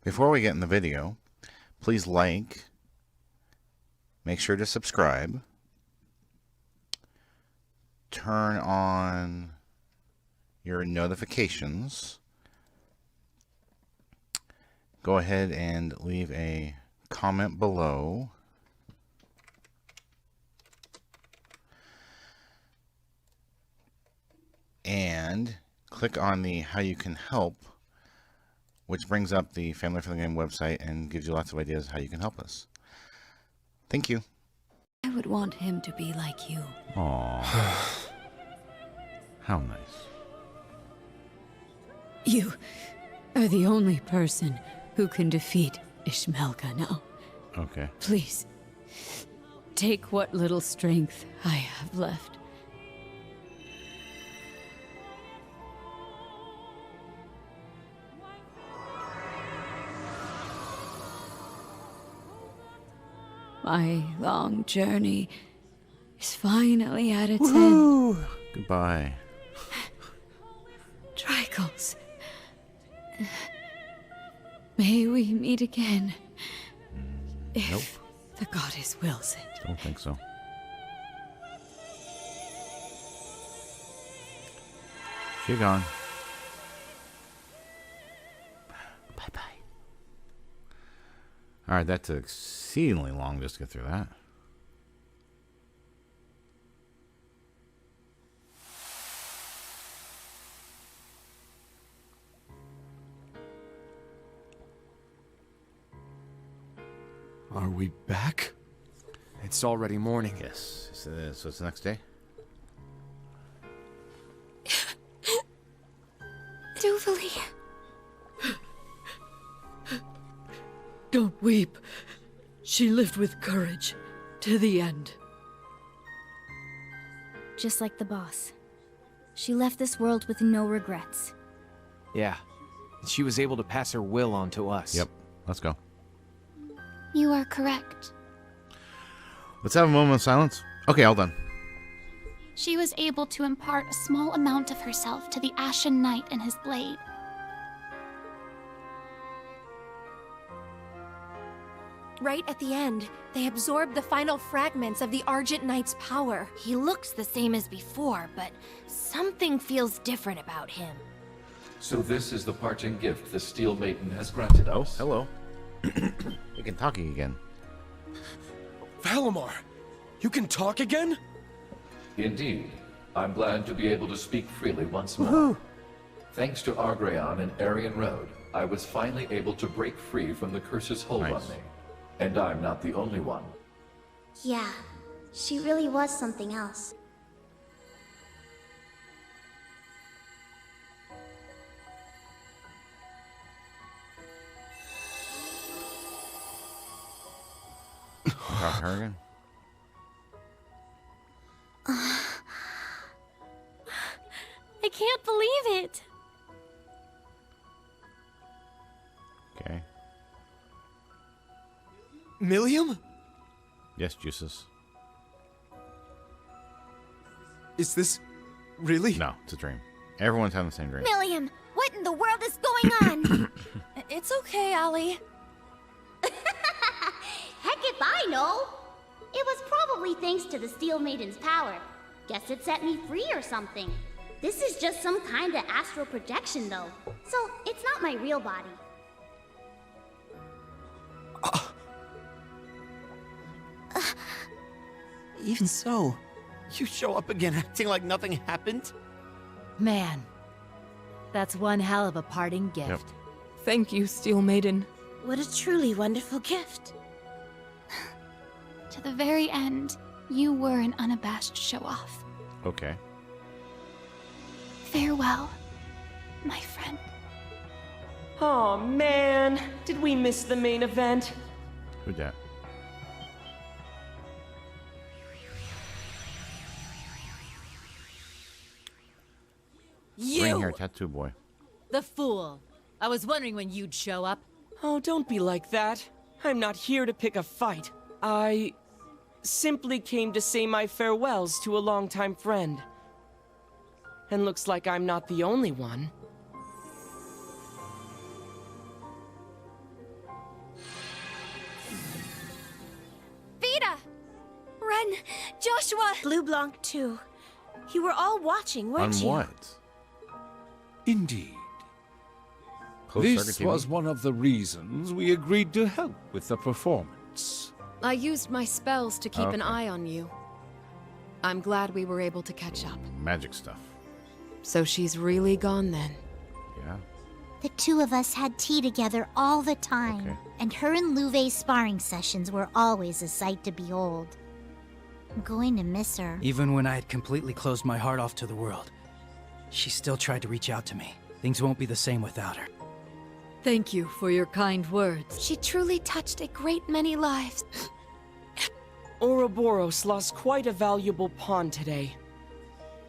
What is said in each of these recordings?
Before we get in the video, please like, make sure to subscribe, turn on your notifications, go ahead and leave a comment below, and click on the how you can help, which brings up the Family Friendly Game website and gives you lots of ideas how you can help us. Thank you. I would want him to be like you. Aww. How nice. You are the only person who can defeat Ishmelka now. Okay. Please, take what little strength I have left. My long journey is finally at its end. Goodbye. Tricles. May we meet again. If Nope. the goddess wills it. Don't think so. She gone. Bye-bye. Alright, that took exceedingly long just to get through that. Are we back? It's already morning. Yes, so it's the next day. Duvalie. Don't weep. She lived with courage to the end. Just like the boss. She left this world with no regrets. Yeah. She was able to pass her will on to us. Yep, let's go. You are correct. Let's have a moment of silence. Okay, all done. She was able to impart a small amount of herself to the Ashen Knight and his blade. Right at the end, they absorbed the final fragments of the Argent Knight's power. He looks the same as before, but something feels different about him. So this is the parting gift the Steel Maiden has granted Oh, us. hello. We can talk again. Valimar! You can talk again? Indeed. I'm glad to be able to speak freely once more. Thanks to Argreon and Aryan Road, I was finally able to break free from the curse's hold on me. And I'm not the only one. Yeah, she really was something else. Talk to her again. I can't believe it! Okay. Milliam? Yes, Juices. Is this really? No, it's a dream. Everyone's having the same dream. Milliam, what in the world is going on? It's okay, Ollie. Heck if I know! It was probably thanks to the Steel Maiden's power. Guess it set me free or something. This is just some kind of astral projection though, so it's not my real body. Even so, you show up again acting like nothing happened? Man, that's one hell of a parting gift. Yep. Thank you, Steel Maiden. What a truly wonderful gift. To the very end, you were an unabashed show-off. Okay. Farewell, my friend. Aw, man. Did we miss the main event? Who dat? Green hair tattoo boy. The fool. I was wondering when you'd show up. Oh, don't be like that. I'm not here to pick a fight. I simply came to say my farewells to a longtime friend. And looks like I'm not the only one. Joshua! Blue Blanc, too. You were all watching, weren't On you? what? Indeed. Post This Circuit TV? was one of the reasons we agreed to help with the performance. I used my spells to keep an Okay. eye on you. I'm glad we were able to catch up. Magic stuff. So she's really gone then. Yeah. The two of us had tea together all the time, Okay. and her and Louvet's sparring sessions were always a sight to behold. I'm going to miss her. Even when I had completely closed my heart off to the world, she still tried to reach out to me. Things won't be the same without her. Thank you for your kind words. She truly touched a great many lives. Ouroboros lost quite a valuable pawn today.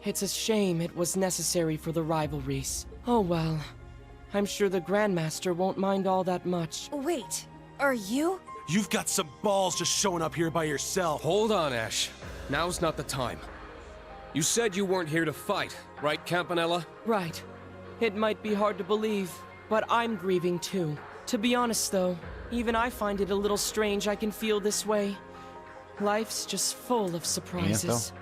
It's a shame it was necessary for the rivalries. Oh well. I'm sure the Grandmaster won't mind all that much. Wait, are you? You've got some balls just showing up here by yourself. Hold on, Ash. Now's not the time. You said you weren't here to fight, right, Campanella? Right. It might be hard to believe, but I'm grieving too. To be honest though, even I find it a little strange I can feel this way. Life's just full of surprises.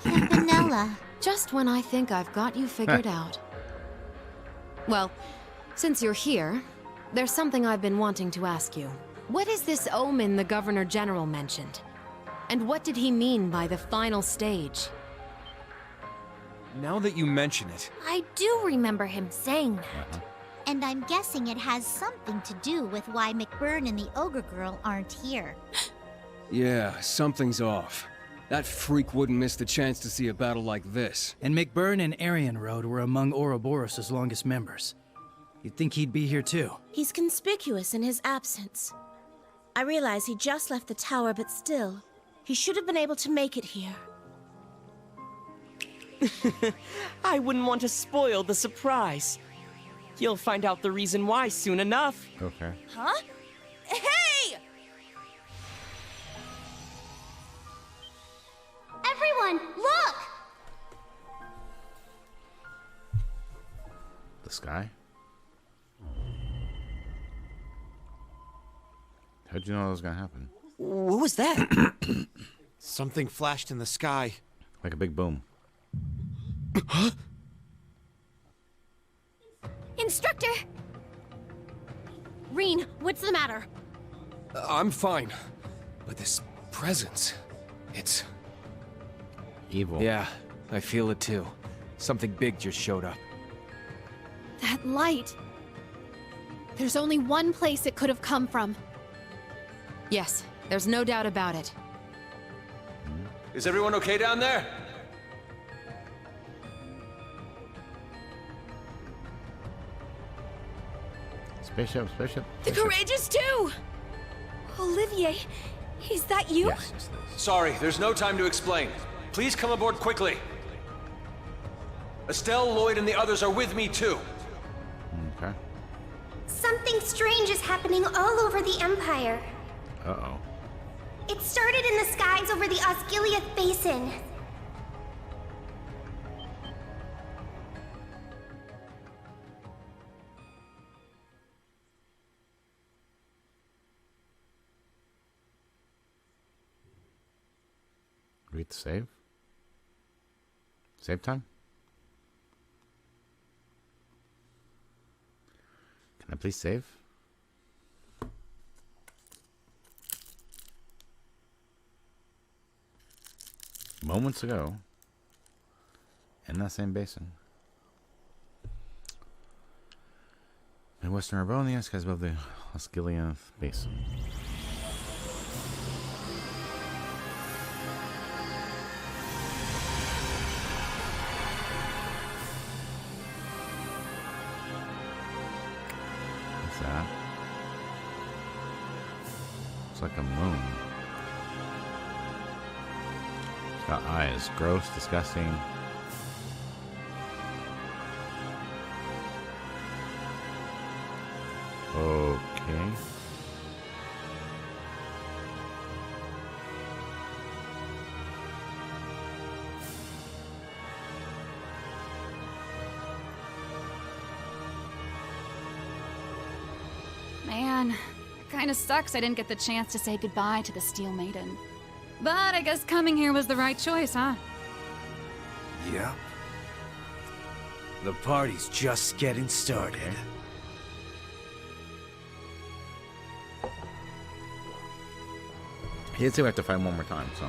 Campanella. Just when I think I've got you figured out. Well, since you're here, there's something I've been wanting to ask you. What is this omen the Governor General mentioned? And what did he mean by the final stage? Now that you mention it, I do remember him saying that. Uh-huh. And I'm guessing it has something to do with why McBurn and the Ogre Girl aren't here. yeah, something's off. That freak wouldn't miss the chance to see a battle like this. And McBurn and Aryan Road were among Ouroboros' longest members. You'd think he'd be here too. He's conspicuous in his absence. I realize he just left the tower, but still, he should have been able to make it here. I wouldn't want to spoil the surprise. You'll find out the reason why soon enough. Okay. Huh? Hey! Everyone, look! The sky? How'd you know that was gonna happen? What was that? Something flashed in the sky. Like a big boom. Instructor! Reen, what's the matter? I'm fine. But this presence, it's... Evil. Yeah, I feel it too. Something big just showed up. That light. There's only one place it could have come from. Yes, there's no doubt about it. Is everyone okay down there? Spaceship, spaceship. The spaceship. Courageous too! Olivier, is that you? Yes, yes, it is. Sorry, there's no time to explain. Please come aboard quickly. Estelle, Lloyd, and the others are with me too. Okay. Something strange is happening all over the Empire. Uh-oh. It started in the skies over the Osgiliath Basin. Read the save. Save time? Can I please save? Moments ago, in that same basin. Midwestern Arbonia, skies above the Osgiliath Basin. What's that? It's like a moon. It's got eyes. Gross, disgusting. Okay. Man, it kinda sucks I didn't get the chance to say goodbye to the Steel Maiden. But I guess coming here was the right choice, huh? Yep. The party's just getting started. He did say we have to fight one more time, so.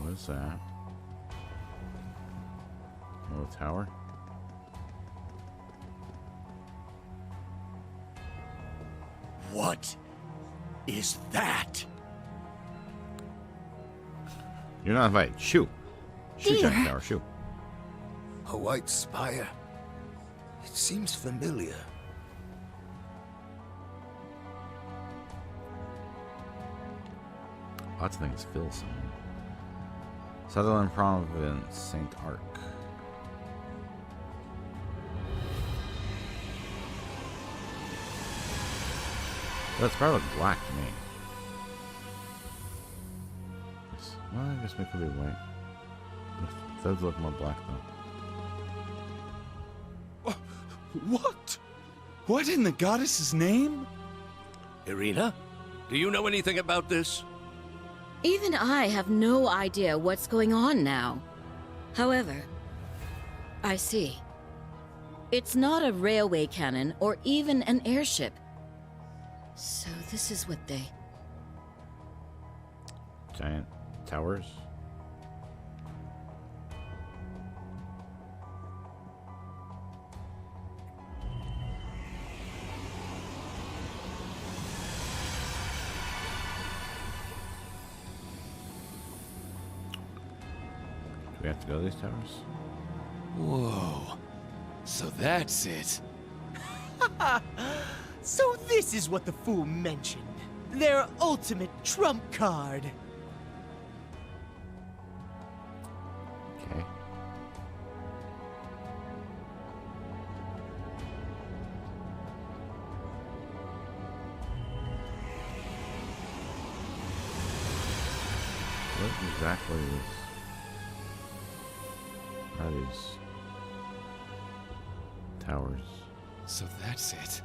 What is that? Oh, tower? What is that? You're not invited. Shoot. Shoot, Dear. Giant Tower. Shoot. A white spire. It seems familiar. Lots of things feel something. Sutherland Province, St. Arc. That's probably look black to me. Well, I guess it could be white. It does look more black though. What? What in the goddess's name? Irina, do you know anything about this? Even I have no idea what's going on now. However, I see. It's not a railway cannon or even an airship. So this is what they... Giant towers. Do we have to go to these towers? Whoa. So that's it. So this is what the fool mentioned. Their ultimate trump card. Okay. What exactly is... are these towers? So that's it.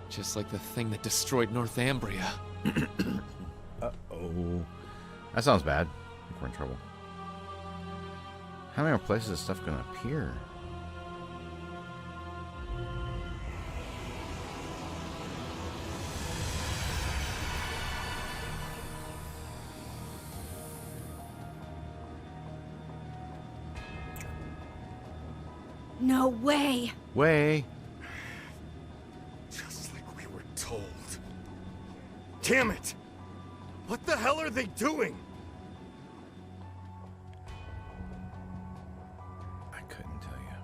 Just like the thing that destroyed Northumbria. Uh-oh. That sounds bad. I think we're in trouble. How many more places is stuff gonna appear? No way! Way. Just like we were told. Damn it! What the hell are they doing? I couldn't tell you.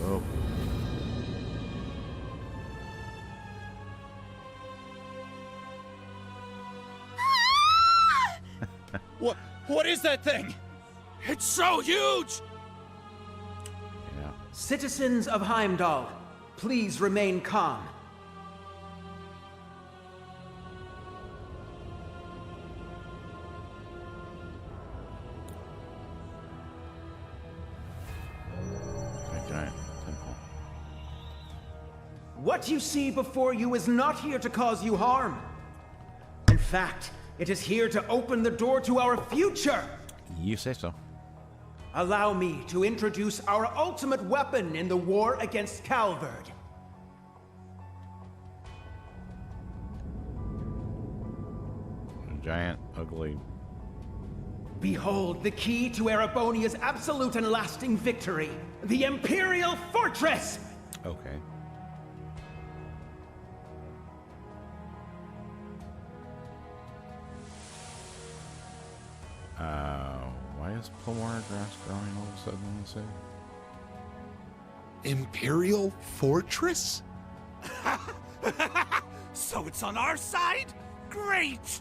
Oh. What is that thing? It's so huge! Yeah. Citizens of Heimdall, please remain calm. A giant temple. What you see before you is not here to cause you harm. In fact, it is here to open the door to our future. You say so. Allow me to introduce our ultimate weapon in the war against Calvard. A giant, ugly. Behold the key to Erebonia's absolute and lasting victory, the Imperial Fortress! Okay. is Pomora grass growing all of a sudden in the city? Imperial Fortress? So it's on our side? Great!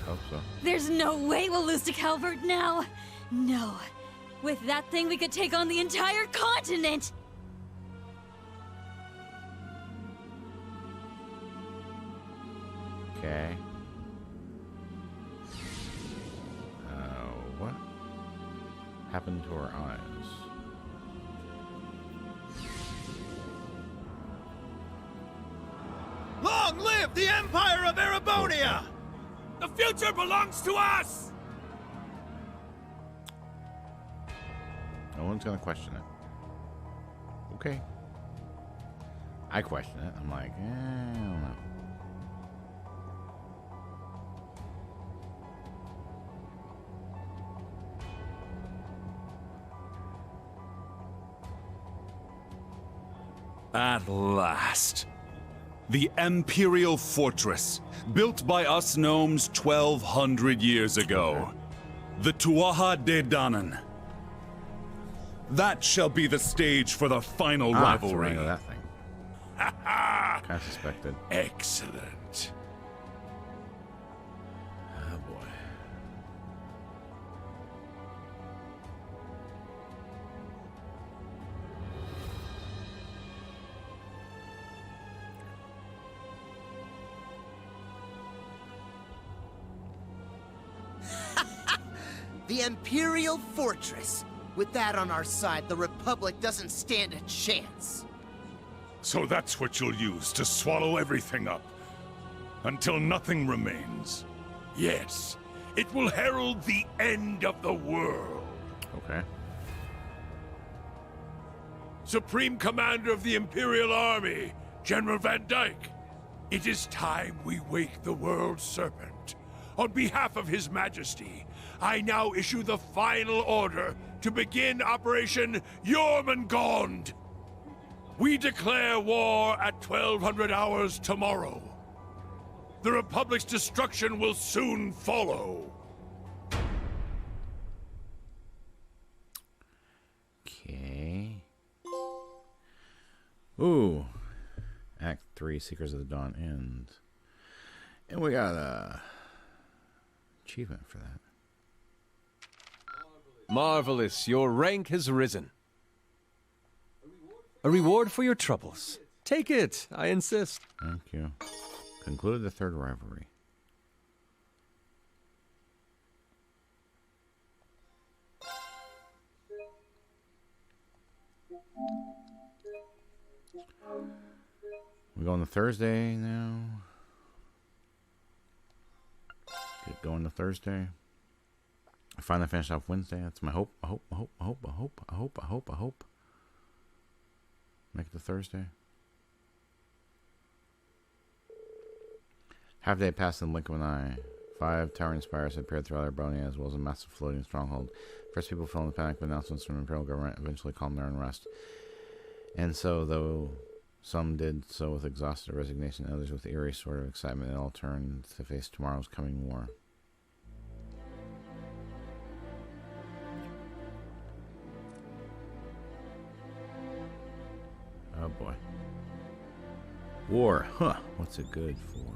Hope so. There's no way we'll lose to Calvert now. No. With that thing, we could take on the entire continent! Okay. What happened to our eyes? Long live the Empire of Erebonia! The future belongs to us! No one's gonna question it. Okay. I question it. I'm like, I don't know. At last. The Imperial Fortress, built by us gnomes 1,200 years ago. The Tuatha De Danann. That shall be the stage for the final rivalry. So that thing. Kind of suspected. Excellent. Oh boy. The Imperial Fortress. With that on our side, the Republic doesn't stand a chance. So that's what you'll use to swallow everything up. Until nothing remains. Yes, it will herald the end of the world. Okay. Supreme Commander of the Imperial Army, General Van Dyke. It is time we wake the World Serpent. On behalf of His Majesty, I now issue the final order to begin Operation Jormungand. We declare war at 1200 hours tomorrow. The Republic's destruction will soon follow. Okay. Ooh. Act 3, Seekers of the Dawn End. And we got a achievement for that. Marvelous, your rank has risen. A reward for your troubles. Take it, I insist. Thank you. Concluded the third rivalry. We're going to Thursday now. Get going to Thursday. I finally finished off Wednesday. That's my hope. I hope. Make it to Thursday. Half day passed in the blink of an eye. 5 towering spires had appeared throughout Erebonia, as well as a massive floating stronghold. First, people fell in panic, but announcements from the Imperial government eventually calmed their unrest. And so, though some did so with exhausted resignation, others with eerie sort of excitement, they all turned to face tomorrow's coming war. Oh boy. War, huh? What's it good for?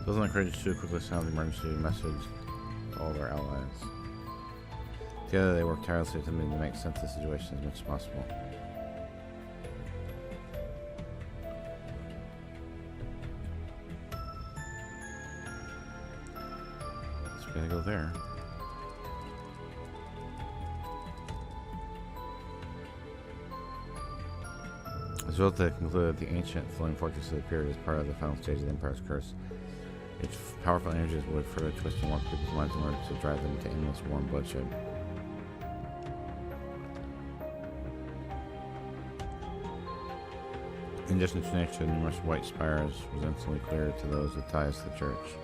Doesn't encourage to quickly sound the emergency message to all their allies. Together they work tirelessly to make sense of the situation as much as possible. So we gotta go there. As well, they concluded that the ancient floating fortress had appeared as part of the final stage of the Empire's curse. Its powerful energies would further twist and warp people's minds in order to drive them to endless war and bloodshed. In addition to nature, numerous white spires was instantly clear to those with ties to the church.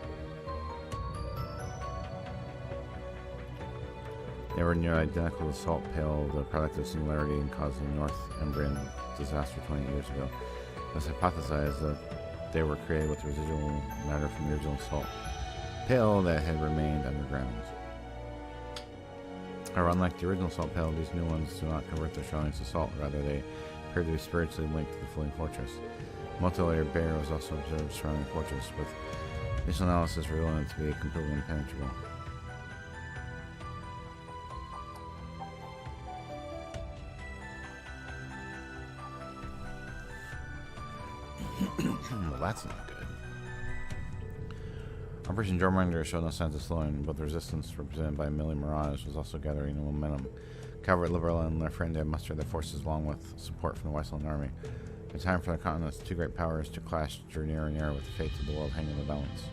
They were near identical to Salt Pale, the product of singularity and causing the North Embrian disaster 20 years ago. It was hypothesized that they were created with residual matter from the original Salt Pale that had remained underground. However, unlike the original Salt Pale, these new ones do not convert their surroundings to salt, rather they appear to be spiritually linked to the floating fortress. A multi-layered barrier was also observed surrounding the fortress, with initial analysis revealing it to be completely impenetrable. Well, that's not good. Operation Jormungandr showed no signs of slowing, but the resistance represented by Millie Mirage was also gathering momentum. Calvert, Liberella, and Lafrenda mustered their forces along with support from the Westland Army. The time for the continent's two great powers to clash drew nearer and nearer, with the fate of the world hanging in the balance.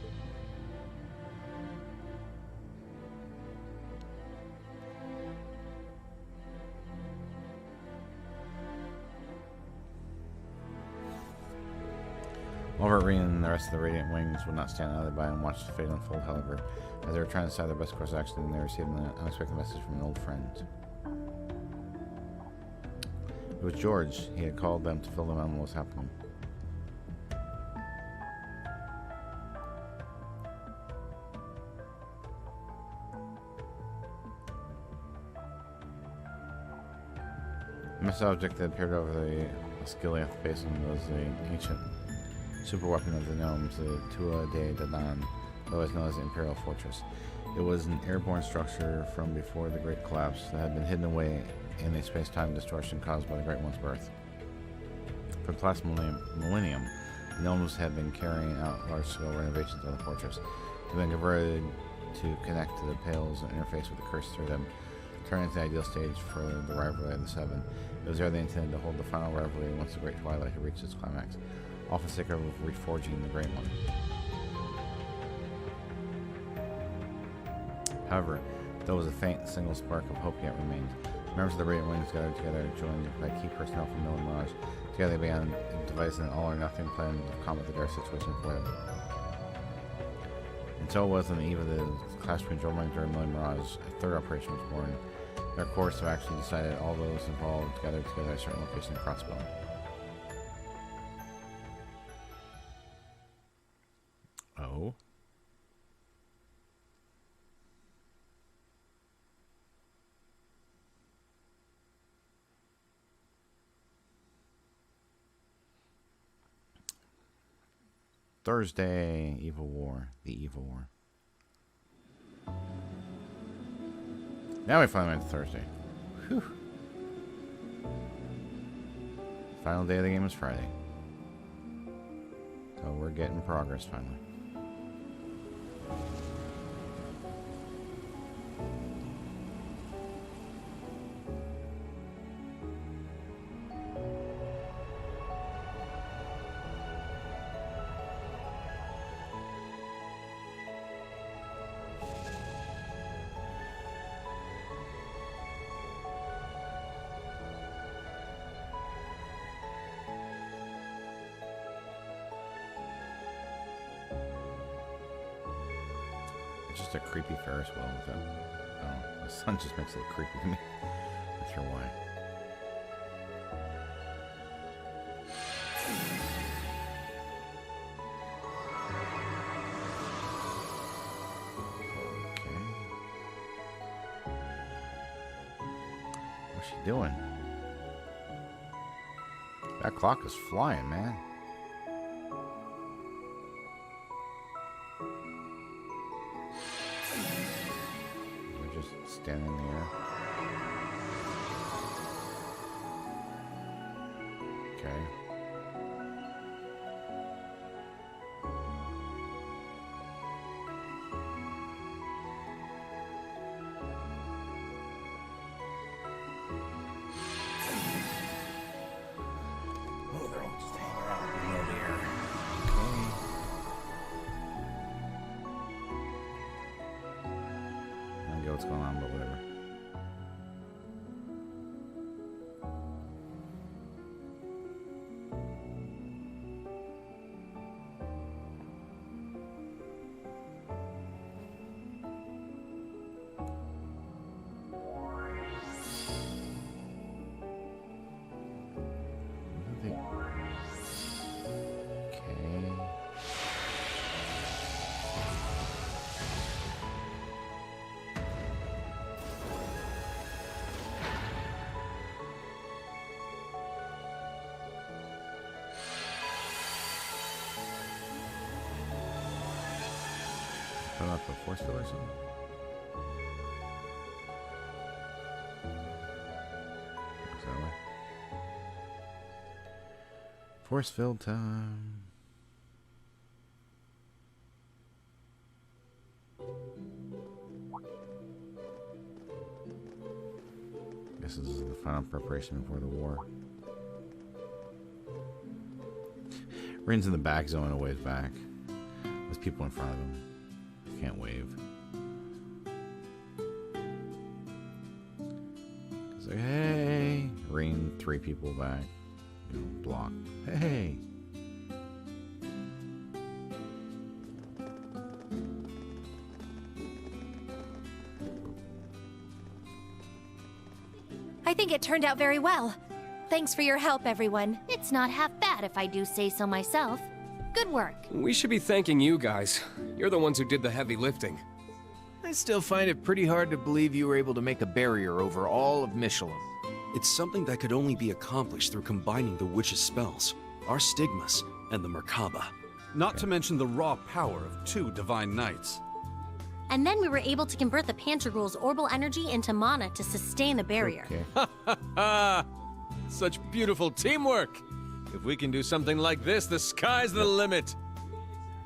Wolverine and the rest of the Radiant Wings would not stand idly by and watch the fate unfold, however. As they were trying to decide their best course of action, they received an unexpected message from an old friend. It was George. He had called them to fill them in on what was happening. The missed object that appeared over the Skiliath Basin was the ancient super weapon of the gnomes, the Tua de Dadan, otherwise known as the Imperial Fortress. It was an airborne structure from before the Great Collapse that had been hidden away in a space-time distortion caused by the Great One's birth. For the last millennium, the gnomes had been carrying out large-scale renovations of the fortress. They had been converted to connect to the Pales and interface with the curse through them, turning into the ideal stage for the rivalry of the Seven. It was there they intended to hold the final rivalry once the Great Twilight had reached its climax, all for the sake of reforging the Great One. However, there was a faint single spark of hope yet remained. Members of the Radiant Wings gathered together, joined by key personnel from Millie Mirage. Together they began devising an all-or-nothing plan to combat the dire situation for them. And so it was on the eve of the clash between Jormungandr and Millie Mirage, a third operation was born. Their course of action decided all those involved gathered together at a certain location in Crossbow. Oh? Thursday, Evil War. The Evil War. Now we finally went to Thursday. Whew. Final day of the game is Friday. So we're getting progress finally. Just a creepy Ferris wheel with that. Oh, the sun just makes it look creepy to me. Not sure why. Okay. What's she doing? That clock is flying, man. Standing in the air. Okay. Oh, they're all just hanging around over here. Okay. what's going on, but whatever. Put up a force field or something? Looks that way. Force field time. This is the final preparation before the war. Rin's in the back zone a ways back. There's people in front of him. Can't wave. It's like, hey. Ring 3 people back. You know, block. Hey. I think it turned out very well. Thanks for your help, everyone. It's not half bad if I do say so myself. Good work. We should be thanking you guys. You're the ones who did the heavy lifting. I still find it pretty hard to believe you were able to make a barrier over all of Michelin. It's something that could only be accomplished through combining the witch's spells, our stigmas, and the Merkaba. Not to mention the raw power of 2 divine knights. And then we were able to convert the Pantagruel's orbital energy into mana to sustain the barrier. Such beautiful teamwork! If we can do something like this, the sky's the limit.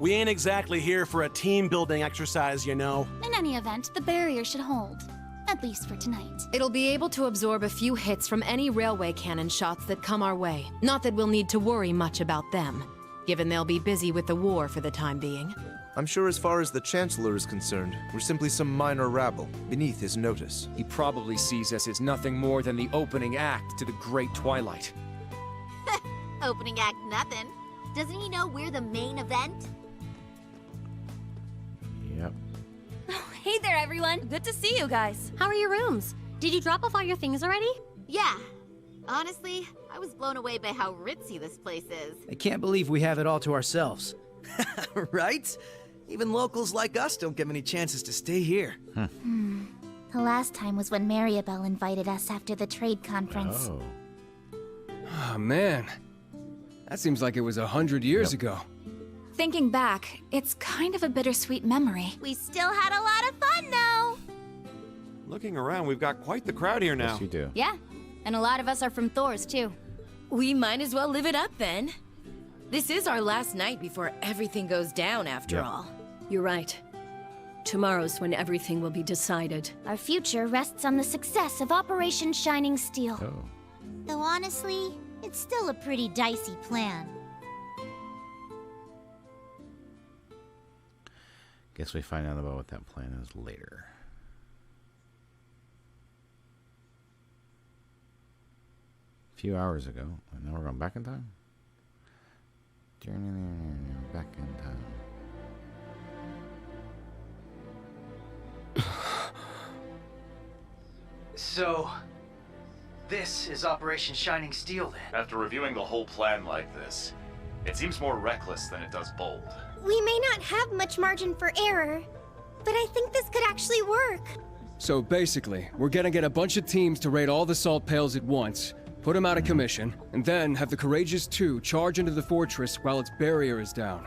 We ain't exactly here for a team-building exercise, you know. In any event, the barrier should hold. At least for tonight. It'll be able to absorb a few hits from any railway cannon shots that come our way. Not that we'll need to worry much about them, given they'll be busy with the war for the time being. I'm sure as far as the Chancellor is concerned, we're simply some minor rabble, beneath his notice. He probably sees us as nothing more than the opening act to the Great Twilight. Opening act nothing. Doesn't he know we're the main event? Yep. Hey there, everyone. Good to see you guys. How are your rooms? Did you drop off all your things already? Yeah. Honestly, I was blown away by how ritzy this place is. I can't believe we have it all to ourselves. Right? Even locals like us don't get many chances to stay here. The last time was when Mariabelle invited us after the trade conference. Oh. Ah, man. That seems like it was 100 years ago. Thinking back, it's kind of a bittersweet memory. We still had a lot of fun, though. Looking around, we've got quite the crowd here now. Yes, you do. Yeah, and a lot of us are from Thor's, too. We might as well live it up then. This is our last night before everything goes down, after all. You're right. Tomorrow's when everything will be decided. Our future rests on the success of Operation Shining Steel. Oh. Though honestly, it's still a pretty dicey plan. Guess we find out about what that plan is later. A few hours ago. And now we're going back in time? Back in time. So, this is Operation Shining Steel then? After reviewing the whole plan like this, it seems more reckless than it does bold. We may not have much margin for error, but I think this could actually work. So basically, we're gonna get a bunch of teams to raid all the salt pails at once, put them out of commission, and then have the Courageous 2 charge into the fortress while its barrier is down.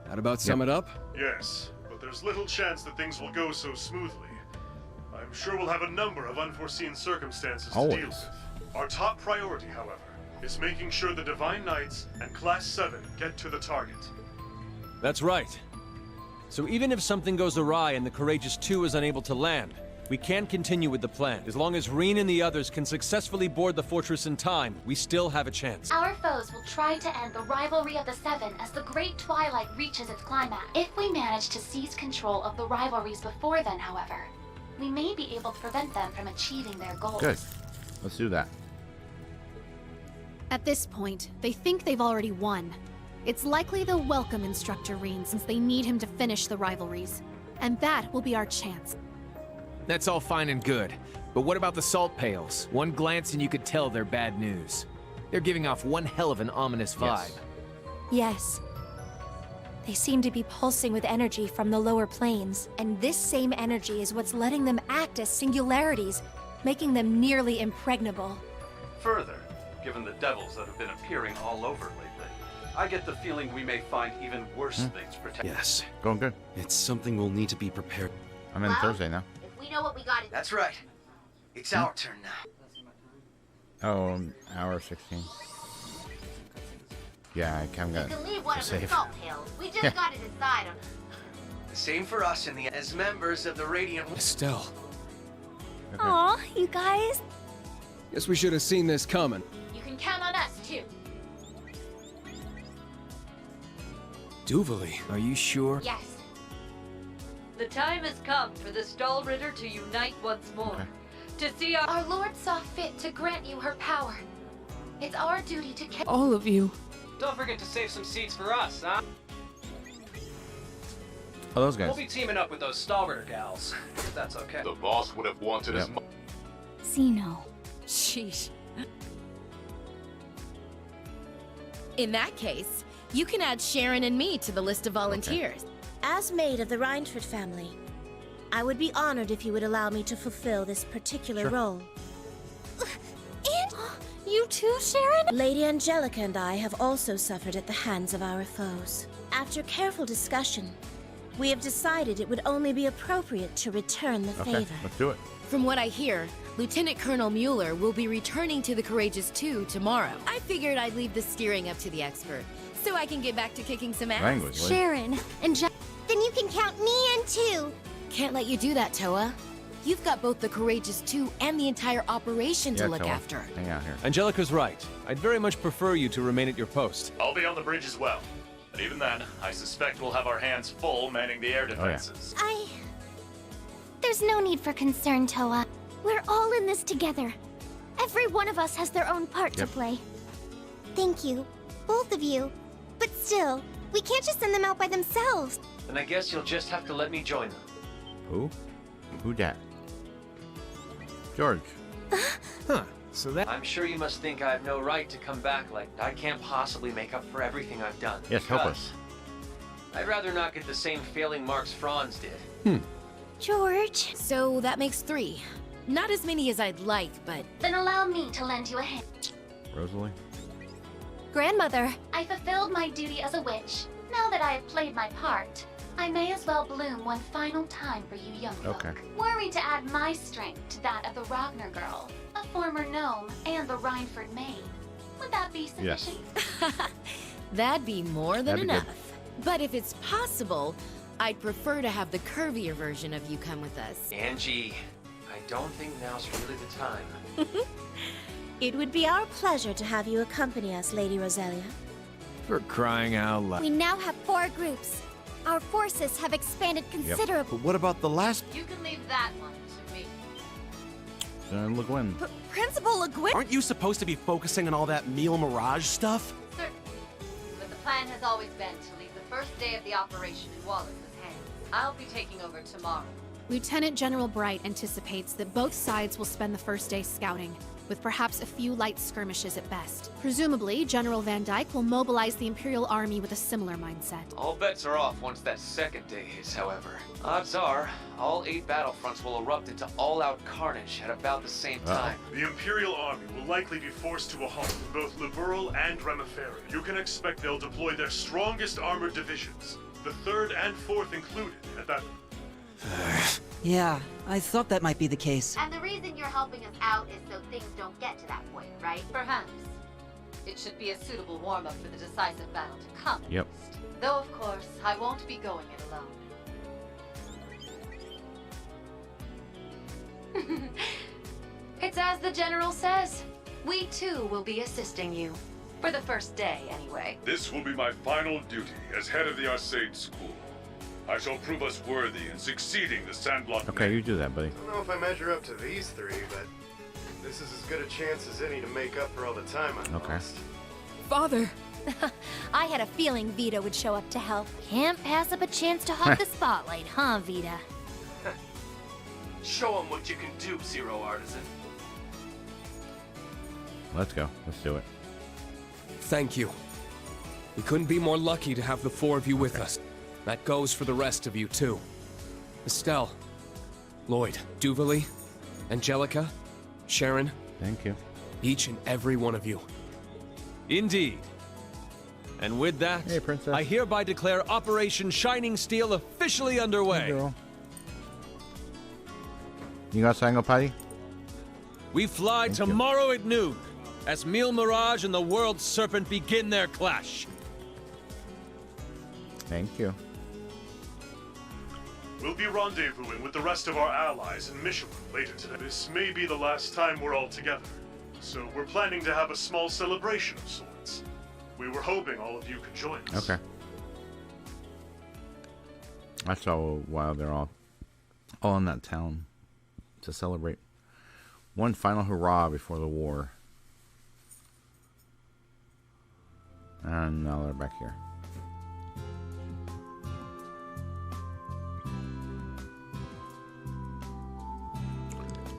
That about sum it up? Yes, but there's little chance that things will go so smoothly. I'm sure we'll have a number of unforeseen circumstances to deal with. Our top priority, however, is making sure the Divine Knights and Class 7 get to the target. That's right. So even if something goes awry and the Courageous 2 is unable to land, we can continue with the plan. As long as Reen and the others can successfully board the fortress in time, we still have a chance. Our foes will try to end the rivalry of the Seven as the Great Twilight reaches its climax. If we manage to seize control of the rivalries before then, however, we may be able to prevent them from achieving their goals. Good. Let's do that. At this point, they think they've already won. It's likely they'll welcome Instructor Rean since they need him to finish the rivalries. And that will be our chance. That's all fine and good. But what about the salt pails? One glance and you could tell they're bad news. They're giving off one hell of an ominous vibe. Yes. They seem to be pulsing with energy from the lower planes, and this same energy is what's letting them act as singularities, making them nearly impregnable. Further, given the devils that have been appearing all over lately, I get the feeling we may find even worse things protected. Yes. Going good. It's something we'll need to be prepared. I'm in Thursday now. If we know what we got to... That's right. It's our turn now. Oh, hour 16. Yeah, I kind You of can leave got one to of the save. salt pails. We just got to decide on... Same for us as members of the Radiant... Estelle. Aw, you guys. Guess we should have seen this coming. You can count on us, too. Duvali. Are you sure? Yes. The time has come for the Stahlritter to unite once more. To see Our Lord saw fit to grant you her power. It's our duty to All of you. Don't forget to save some seats for us, huh? Oh, those guys. We'll be teaming up with those Stahlritter gals, if that's okay. The boss would have wanted as much. Zeno. Sheesh. In that case, you can add Sharon and me to the list of volunteers. As maid of the Reinford family, I would be honored if you would allow me to fulfill this particular role. And you too, Sharon? Lady Angelica and I have also suffered at the hands of our foes. After careful discussion, we have decided it would only be appropriate to return the Okay, favor. let's do it. From what I hear, Lieutenant Colonel Mueller will be returning to the Courageous 2 tomorrow. I figured I'd leave the steering up to the expert, so I can get back to kicking some ass. Language, Lee. Sharon and Then you can count me in too. Can't let you do that, Toa. You've got both the Courageous 2 and the entire operation to look Toa. after. Hang out here. Angelica's right. I'd very much prefer you to remain at your post. I'll be on the bridge as well. But even then, I suspect we'll have our hands full manning the air defenses. There's no need for concern, Toa. We're all in this together. Every one of us has their own part to play. Thank you, both of you. But still, we can't just send them out by themselves. Then I guess you'll just have to let me join them. Who? Who dat? George. Huh. So that... I'm sure you must think I have no right to come back like I can't possibly make up for everything I've done. Yes, help because us. I'd rather not get the same failing marks Franz did. George. So that makes 3. Not as many as I'd like, but... Then allow me to lend you a hand. Rosalie? Grandmother. I fulfilled my duty as a witch. Now that I have played my part, I may as well bloom one final time for you young folk. Okay. Were we to add my strength to that of the Ragnar girl, a former gnome, and the Reinford maid, would that be sufficient? That'd be more than That'd be enough. good. But if it's possible, I'd prefer to have the curvier version of you come with us. Angie, I don't think now's really the time. It would be our pleasure to have you accompany us, Lady Roselia. For crying out loud. We now have 4 groups. Our forces have expanded considerably. But what about the last? You can leave that one to me. Le Guin. Principal Le Guin? Aren't you supposed to be focusing on all that meal mirage stuff? Certainly. But the plan has always been to leave the first day of the operation in Wallace's hands. I'll be taking over tomorrow. Lieutenant General Bright anticipates that both sides will spend the first day scouting, with perhaps a few light skirmishes at best. Presumably, General Van Dyke will mobilize the Imperial Army with a similar mindset. All bets are off once that second day hits, however. Odds are, all 8 battlefronts will erupt into all-out carnage at about the same time. The Imperial Army will likely be forced to a halt in both Liberal and Remiferi. You can expect they'll deploy their strongest armored divisions, the 3rd and 4th included, at that... Yeah, I thought that might be the case. And the reason you're helping us out is so things don't get to that point, right? Perhaps. It should be a suitable warm-up for the decisive battle to come. Yep. Though, of course, I won't be going it alone. It's as the General says. We, too, will be assisting you. For the first day, anyway. This will be my final duty as head of the Arcade School. I shall prove us worthy in succeeding the Sandlot. Okay, you do that, buddy. I don't know if I measure up to these three, but this is as good a chance as any to make up for all the time I lost. Father! I had a feeling Vita would show up to help. Can't pass up a chance to hog the spotlight, huh, Vita? Show him what you can do, Zero Artisan. Let's go. Let's do it. Thank you. We couldn't be more lucky to have the four of you with us. That goes for the rest of you, too. Estelle, Lloyd, Duvalie, Angelica, Sharon. Thank you. Each and every one of you. Indeed. And with that, hey, Princess. I hereby declare Operation Shining Steel officially underway. Hey, girl. You got to go potty? We fly tomorrow at noon, as Mille Mirage and the World Serpent begin their clash. Thank you. We'll be rendezvousing with the rest of our allies in Michelin later today. This may be the last time we're all together, so we're planning to have a small celebration of sorts. We were hoping all of you could join us. Okay. That's all while they're all in that town to celebrate one final hurrah before the war. And now they're back here.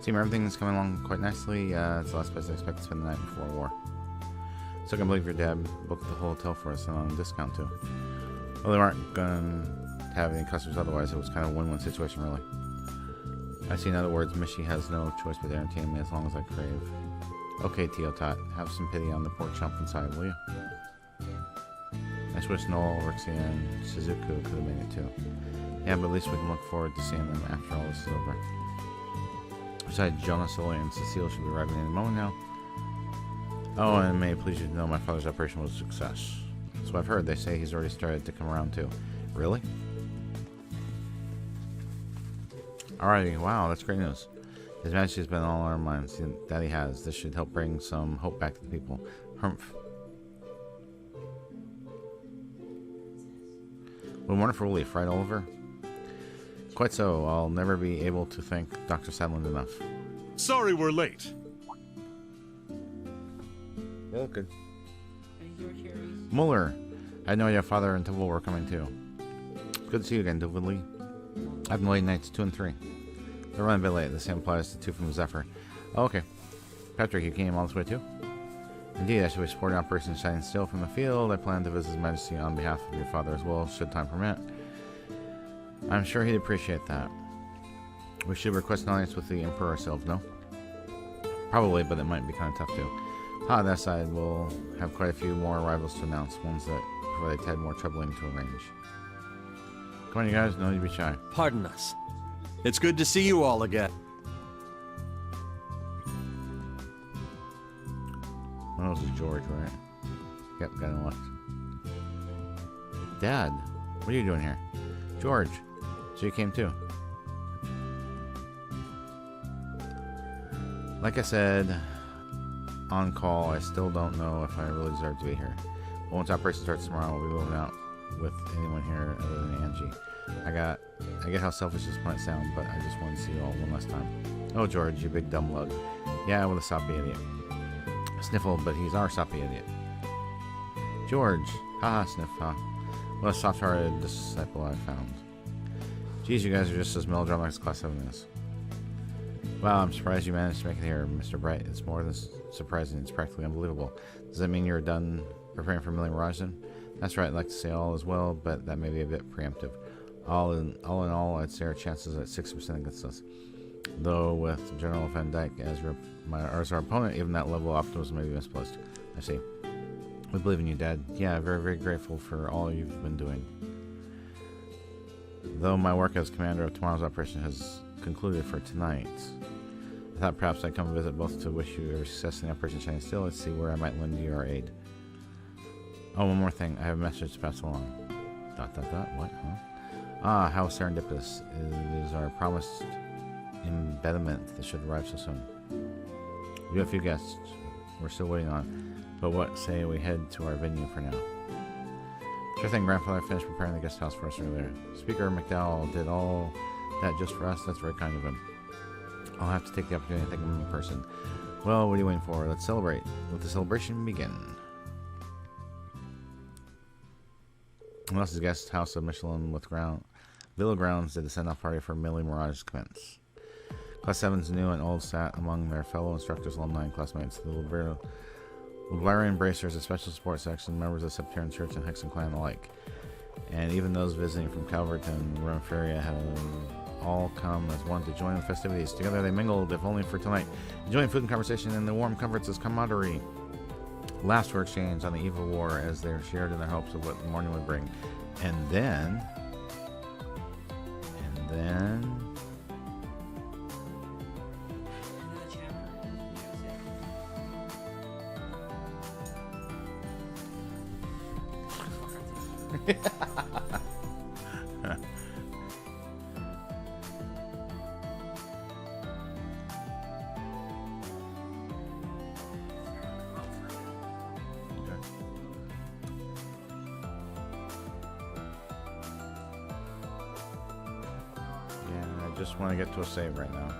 Seems everything's coming along quite nicely. It's the last place I expect to spend the night before war. So I can believe your dad booked the whole hotel for us and on a discount too. Well, they weren't going to have any customers otherwise. It was kind of a win-win situation, really. I see, in other words, Mishi has no choice but to entertain me as long as I crave. Okay, Teotot, have some pity on the poor chump inside, will you? I wish Noel, Rixia, and Shizuku could have made it too. Yeah, but at least we can look forward to seeing them after all this is over. Besides, Jonas, Lily, and Cecile should be arriving any moment now. Oh, and may it please you to know my father's operation was a success. So I've heard. They say he's already started to come around too. Really? Alrighty, wow, that's great news. His Majesty has been on all our minds. That he has. This should help bring some hope back to the people. Humph. What a wonderful relief, right, Oliver? Quite so. I'll never be able to thank Dr. Sadland enough. Sorry we're late. You look good. Muller. I had no idea Father and Tuvil were coming too. Good to see you again, Duvalie. I've been late nights 2 and 3. They're running a bit late. The same applies to 2 from Zephyr. Oh, okay. Patrick, you came all this way too? Indeed, I shall be supporting Operation Shining Steel from the field. I plan to visit His Majesty on behalf of your father as well, should time permit. I'm sure he'd appreciate that. We should request an audience with the Emperor ourselves, no? Probably, but it might be kind of tough too. That side, we'll have quite a few more arrivals to announce, ones that provide a tad more troubling to arrange. Come on, you guys, no need to be shy. Pardon us. It's good to see you all again. One of those is George, right? Yep, got him left. Dad, what are you doing here? George, so you came too. Like I said, on call, I still don't know if I really deserve to be here. But once operation starts tomorrow, we'll be moving out with anyone here other than Angie. I get how selfish this might sound, but I just wanted to see you all one last time. Oh, George, you big dumb lug. Yeah, with a soppy idiot. Sniffle, but he's our soppy idiot. George, haha, sniff, ha. What a soft-hearted disciple I found. Geez, you guys are just as melodramatic as Class 7 is. Wow, I'm surprised you managed to make it here, Mr. Bright. It's more than surprising, it's practically unbelievable. Does that mean you're done preparing for Mille Mirage then? That's right, I'd like to say all as well, but that may be a bit preemptive. All in all, I'd say our chances are at 60% against us. Though with General Van Dyke as our opponent, even that level of optimism may be misplaced. I see. We believe in you, Dad. Yeah, very, very grateful for all you've been doing. Though my work as commander of tomorrow's operation has concluded for tonight, I thought perhaps I'd come visit both to wish you every success in the Operation Shining Steel. Let's see where I might lend you our aid. Oh, one more thing. I have a message to pass along. ... What? Huh? Ah, how serendipitous. It is our promised embedment that should arrive so soon. We have a few guests we're still waiting on, but what say we head to our venue for now? Sure thing, Grandfather finished preparing the guest house for us earlier. Speaker McDowell did all that just for us. That's very kind of him. I'll have to take the opportunity to thank him in person. Well, what are you waiting for? Let's celebrate. Let the celebration begin. Unless guest house of Michelin with Villa Grounds did the send-off party for Millie Mirage commence. Class 7's new and old sat among their fellow instructors, alumni, and classmates. The Librarian Bracers, a special support section, members of Septarian Church and Hexen Clan alike. And even those visiting from Calvert and Remiferia have all come as one to join the festivities. Together they mingled, if only for tonight, enjoying food and conversation and the warm comforts as camaraderie. Laughs were exchanged on the eve of war as they shared in their hopes of what the morning would bring. And then... I just want to get to a save right now.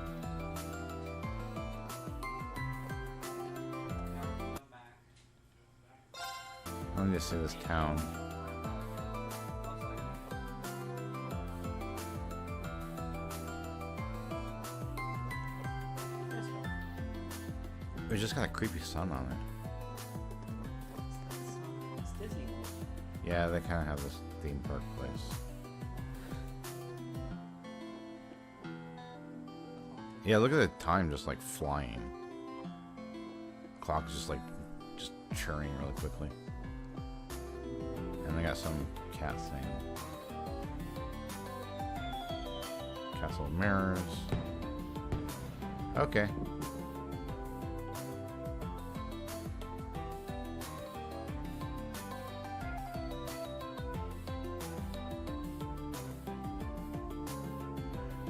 Let me just see this town. It's just got a creepy sun on it. Yeah, they kind of have this theme park place. Yeah, look at the time just like flying. Clock's just churning really quickly. And they got some cat thing. Castle of Mirrors. Okay.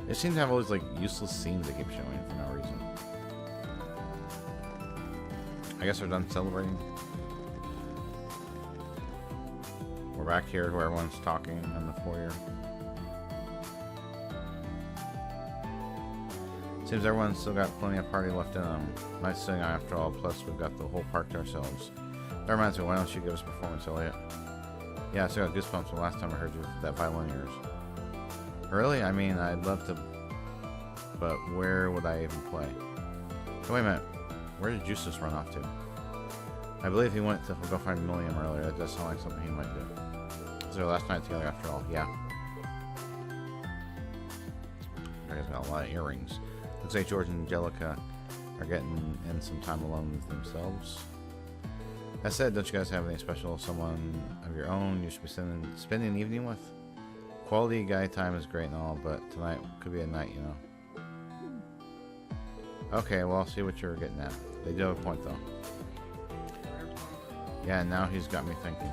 They seem to have all these useless scenes they keep showing for no reason. I guess we're done celebrating. We're back here where everyone's talking in the foyer. Seems everyone's still got plenty of party left in them. Nice thing after all, plus we've got the whole park to ourselves. That reminds me, why don't you give us a performance, Elliot? Yeah, I still got goosebumps the last time I heard you with that violin of yours. Really? I mean, I'd love to, but where would I even play? Oh, wait a minute. Where did Justus run off to? I believe he went to go find Milliam earlier. That does sound like something he might do. It was their last night together after all. Yeah. You guys got a lot of earrings. Looks like George and Angelica are getting in some time alone with themselves. That said, don't you guys have any special someone of your own you should be spending an evening with? Quality guy time is great and all, but tonight could be a night, you know. Okay, well, I'll see what you're getting at. They do have a point, though. Yeah, now he's got me thinking.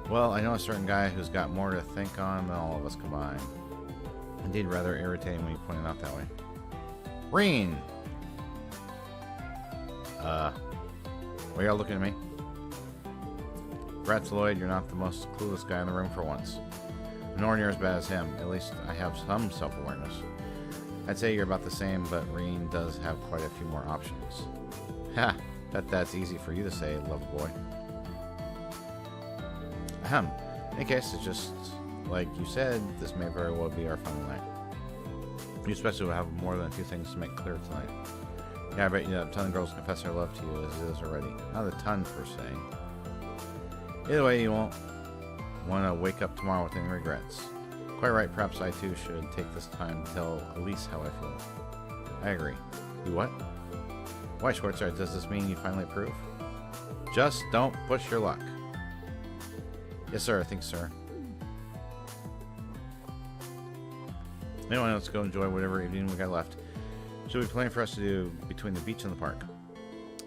Well, I know a certain guy who's got more to think on than all of us combined. Indeed, rather irritating when you point it out that way. Reen! Why y'all looking at me? Rats Lloyd, you're not the most clueless guy in the room for once. Nor near as bad as him. At least I have some self-awareness. I'd say you're about the same, but Reen does have quite a few more options. Ha! That's easy for you to say, love boy. Ahem. In any case, it's just like you said, this may very well be our final night. You especially will have more than a few things to make clear tonight. Yeah, I bet you have a ton of girls confess their love to you as it is already. Not a ton, per se. Either way, you won't want to wake up tomorrow with any regrets. Quite right, perhaps I too should take this time to tell Elise how I feel. I agree. You what? Why, Schwarzer, does this mean you finally approve? Just don't push your luck. Yes, sir, I think, sir. Anyway, let's go enjoy whatever evening we got left. Should be plenty for us to do between the beach and the park.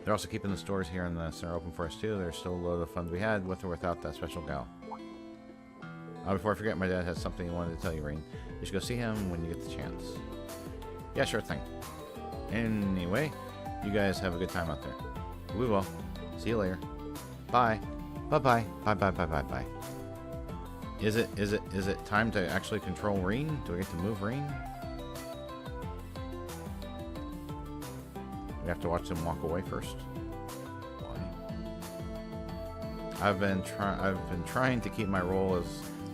They're also keeping the stores here in the center open for us too. There's still a load of fun to be had with or without that special gal. Before I forget, my dad has something he wanted to tell you, Reen. You should go see him when you get the chance. Yeah, sure thing. Anyway, you guys have a good time out there. We will. See you later. Bye. Bye-bye. Bye-bye. Is it time to actually control Reen? Do I get to move Reen? We have to watch them walk away first. Why? I've been trying to keep my role as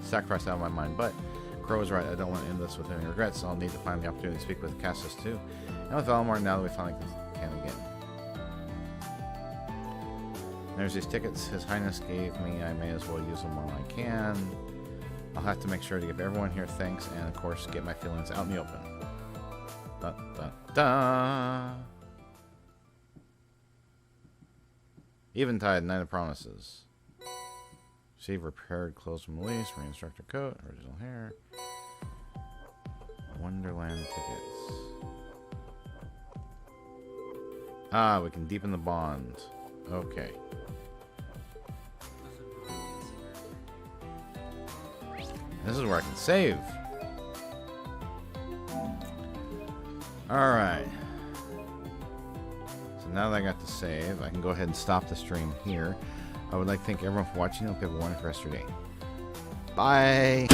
sacrifice out of my mind, but Crow is right. I don't want to end this with any regrets. I'll need to find the opportunity to speak with Cassius too, and with Valimar now that we finally can again. There's these tickets His Highness gave me. I may as well use them while I can. I'll have to make sure to give everyone here thanks, and of course get my feelings out in the open. Da da da. Eventide, Night of Promises. Receive repaired clothes from Elise, re-instructor coat, original hair. Wonderland tickets. Ah, we can deepen the bond. Okay. This is where I can save. Alright. So now that I got to save, I can go ahead and stop the stream here. I would like to thank everyone for watching. I hope you have a wonderful rest of your day. Bye!